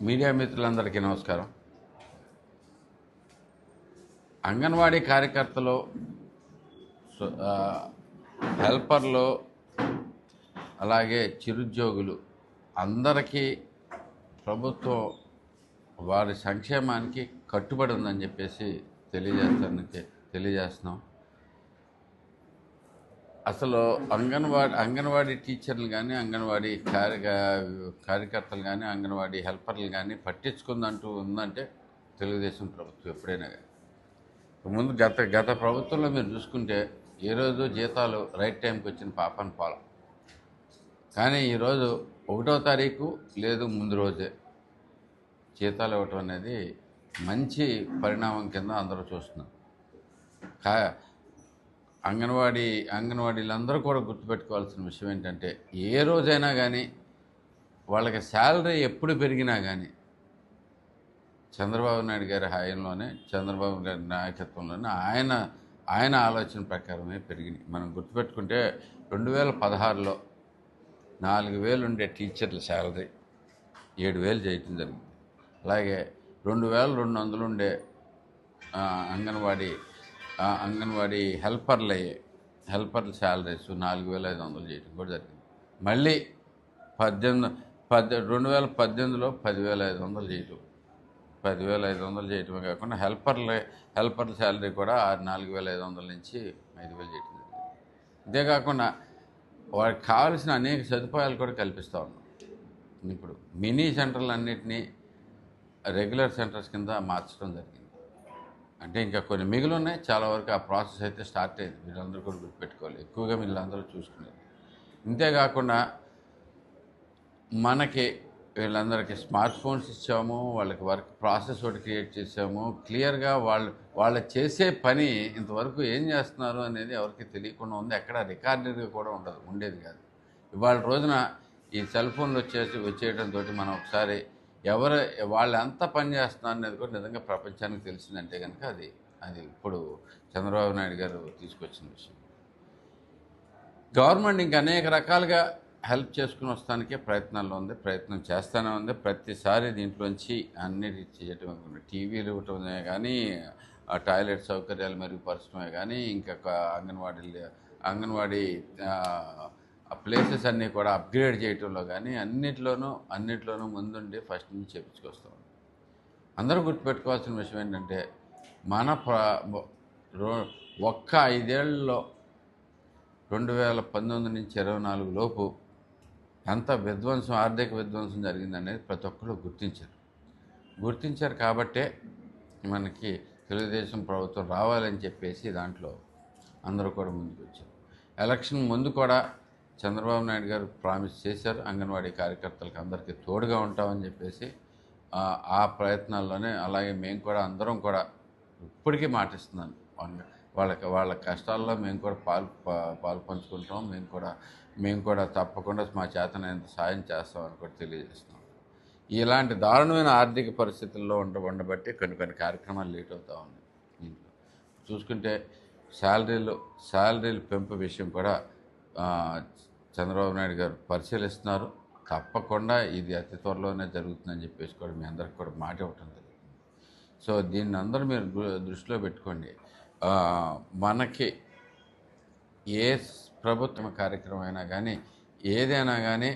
Media మిత్రులందరికీ నమస్కారం. అంగన్వాడీ కార్యకర్తలు, హెల్పర్లు, అలాగే చిరుద్యోగులు అందరికీ ప్రభుత్వం వారి సంక్షేమానికి కట్టుబడి ఉందని చెప్పేసి తెలియజేస్తున్నాం. అసలు అంగన్వాడీ టీచర్లు కానీ, అంగన్వాడీ కార్యకర్తలు కానీ, అంగన్వాడీ హెల్పర్లు కానీ పట్టించుకుందంటూ ఉందంటే తెలుగుదేశం ప్రభుత్వం ఎప్పుడైనా కానీ. ముందు గత ప్రభుత్వంలో మీరు చూసుకుంటే ఏ రోజు జీతాలు రైట్ టైంకి వచ్చిన పాపని పోలం. కానీ ఈరోజు 1వ తారీఖు లేదు ముందు రోజే జీతాలు ఇవ్వటం అనేది మంచి పరిణామం కింద అందరూ చూస్తున్నారు. అంగన్వాడీలందరూ కూడా గుర్తుపెట్టుకోవాల్సిన విషయం ఏంటంటే, ఏ రోజైనా కానీ వాళ్ళకి శాలరీ ఎప్పుడు పెరిగినా కానీ చంద్రబాబు నాయుడు గారి హాయంలోనే, చంద్రబాబు గారి నాయకత్వంలోనే ఆయన ఆలోచన ప్రకారమే పెరిగినాయి. మనం గుర్తుపెట్టుకుంటే 2016లో 4,000 ఉండే టీచర్ల శాలరీ 7,000 చేయటం జరిగింది. అలాగే 2,200 ఉండే అంగన్వాడీ హెల్పర్ల శాలరీస్ 4,500 చేయటం కూడా జరిగింది. మళ్ళీ 2018లో 10,500 చేయటం, 10,500 చేయటమే కాకుండా హెల్పర్ల శాలరీ కూడా 4,500 నుంచి 5,000 చేయటం జరిగింది. అంతేకాకుండా వారికి కావాల్సిన అనేక సదుపాయాలు కూడా కల్పిస్తూ ఉన్నాం. ఇప్పుడు మినీ సెంటర్లన్నింటినీ రెగ్యులర్ సెంటర్స్ కింద మార్చడం జరిగింది. అంటే ఇంకా కొన్ని మిగిలి ఉన్నాయి, చాలా వరకు ఆ ప్రాసెస్ అయితే స్టార్ట్ అయింది. వీళ్ళందరూ కూడా గుర్తుపెట్టుకోవాలి, ఎక్కువగా వీళ్ళందరూ చూసుకునేది. ఇంతేకాకుండా మనకి వీళ్ళందరికీ స్మార్ట్ ఫోన్స్ ఇచ్చాము, వాళ్ళకి వర్క్ ప్రాసెస్ ఒకటి క్రియేట్ చేసాము. క్లియర్గా వాళ్ళు చేసే పని ఇంతవరకు ఏం చేస్తున్నారు అనేది ఎవరికి తెలియకుండా ఉంది. ఎక్కడ రికార్డెడ్గా కూడా ఉండేది కాదు. ఇవాళ రోజున ఈ సెల్ ఫోన్లు వచ్చేయడంతో మనం ఒకసారి వాళ్ళు ఎంత పని చేస్తున్నారు అనేది కూడా నిజంగా ప్రపంచానికి తెలిసిందంటే కనుక అది ఇప్పుడు చంద్రబాబు నాయుడు గారు తీసుకొచ్చిన విషయం. గవర్నమెంట్ ఇంకా అనేక రకాలుగా హెల్ప్ చేసుకుని వస్తానికే ప్రయత్నం చేస్తూనే ఉంది. ప్రతిసారి దీంట్లోంచి అన్నిటి చేయటమే, టీవీలు ఇవ్వటమే కానీ, టాయిలెట్ సౌకర్యాలు మెరుగుపరచడమే కానీ, ఇంకా అంగన్వాడీ ప్లేసెస్ అన్నీ కూడా అప్గ్రేడ్ చేయటంలో కానీ అన్నిట్లోనూ ముందుండి ఫస్ట్ నుంచి చేపించుకొస్తాం. అందరూ గుర్తుపెట్టుకోవాల్సిన విషయం ఏంటంటే, మన ఒక్క 5 ఏళ్లలో 2019 నుంచి 24 లోపు ఎంత ఆర్థిక విధ్వంసం జరిగిందనేది ప్రతి ఒక్కరు గుర్తించారు. కాబట్టే మనకి తెలుగుదేశం ప్రభుత్వం రావాలని చెప్పేసి దాంట్లో అందరూ కూడా ముందుకు వచ్చారు. ఎలక్షన్ ముందు కూడా చంద్రబాబు నాయుడు గారు ప్రామిస్ చేశారు, అంగన్వాడీ కార్యకర్తలకు అందరికీ తోడుగా ఉంటామని చెప్పేసి. ఆ ప్రయత్నాల్లోనే అలాగే మేము కూడా అందరం కూడా ఇప్పటికీ మాటిస్తున్నాను, వాళ్ళ కష్టాల్లో మేము కూడా పాలు పంచుకుంటాం. మేము కూడా తప్పకుండా మా చేతనైనంత సాయం చేస్తామని కూడా తెలియజేస్తున్నాం. ఇలాంటి దారుణమైన ఆర్థిక పరిస్థితుల్లో ఉండబట్టి కొన్ని కార్యక్రమాలు లేట్ అవుతూ ఉన్నాయి. ఇంట్లో చూసుకుంటే శాలరీలు పెంపు విషయం కూడా చంద్రబాబు నాయుడు గారు పరిశీలిస్తున్నారు. తప్పకుండా ఇది అతి త్వరలోనే జరుగుతుందని చెప్పేసి కూడా మీ అందరికి కూడా మాట ఇవ్వటం జరుగుతుంది. సో దీన్ని అందరూ మీరు దృష్టిలో పెట్టుకోండి. మనకి ఏ ప్రభుత్వ కార్యక్రమం అయినా కానీ, ఏదైనా కానీ